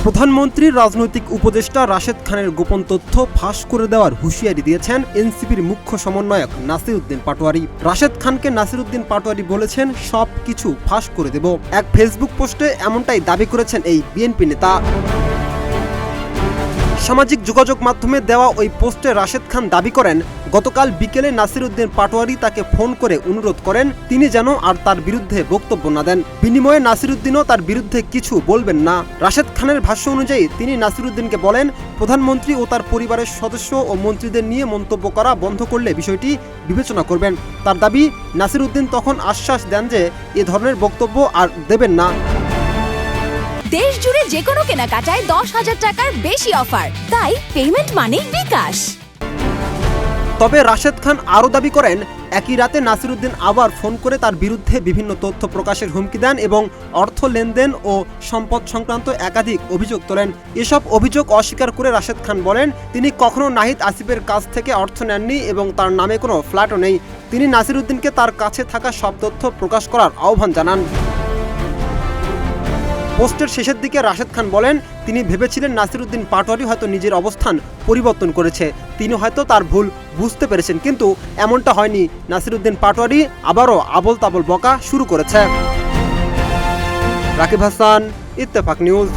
প্রধানমন্ত্রীর রাজনৈতিক উপদেষ্টা রাশেদ খানের গোপন তথ্য ফাঁস করে দেওয়ার হুঁশিয়ারি দিয়েছেন এনসিপির মুখ্য সমন্বয়ক নাসির উদ্দিন পাটোয়ারি। রাশেদ খানকে নাসির উদ্দিন পাটোয়ারি বলেছেন সব কিছু ফাঁস করে দেব। এক ফেসবুক পোস্টে এমনটাই দাবি করেছেন এই বিএনপি নেতা। সামাজিক যোগাযোগ মাধ্যমে দেওয়া ওই পোস্টে রাশেদ খান দাবি করেন, গতকাল বিকেলে নাসির উদ্দিন পাটোয়ারি তাকে ফোন করে অনুরোধ করেন তিনি যেন আর তার বিরুদ্ধে বক্তব্য না দেন। বিনিময়ে নাসির উদ্দিনও তার বিরুদ্ধে কিছু বলবেন না। রাশেদ খানের ভাষ্য অনুযায়ী তিনি নাসির উদ্দিনকে বলেন, প্রধানমন্ত্রী ও তার পরিবারের সদস্য ও মন্ত্রীদের নিয়ে মন্তব্য করা বন্ধ করলে বিষয়টি বিবেচনা করবেন। তার দাবি, নাসির উদ্দিন তখন আশ্বাস দেন যে এ ধরনের বক্তব্য আর দেবেন না। দেশ জুড়ে যে কোনো কেনাকাটায় 10,000 টাকার বেশি অফার, তাই পেমেন্ট মানেই বিকাশ। তবে রাশেদ খান আরও দাবি করেন, একই রাতে নাসির উদ্দিন আবার ফোন করে তার বিরুদ্ধে বিভিন্ন তথ্য প্রকাশের হুমকি দেন এবং অর্থ লেনদেন ও সম্পদ সংক্রান্ত একাধিক অভিযোগ তোলেন। এসব অভিযোগ অস্বীকার করে রাশেদ খান বলেন, তিনি কখনো নাহিদ আসিফের কাছ থেকে অর্থ নেননি এবং তার নামে কোনো ফ্ল্যাটও নেই। তিনি নাসির উদ্দিনকে তার কাছে থাকা সব তথ্য প্রকাশ করার আহ্বান জানান। পোস্টের শেষের দিকে রাশেদ খান বলেন, তিনি ভেবেছিলেন নাসির উদ্দিন পাটোয়ারি হয়তো নিজের অবস্থান পরিবর্তন করেছে, তিনি হয়তো তার ভুল বুঝতে পেরেছেন, কিন্তু এমনটা হয়নি। নাসির উদ্দিন পাটোয়ারি আবারও আবল তাবল বকা শুরু করেছে। রাকিব হাসান, ইত্তেফাক নিউজ।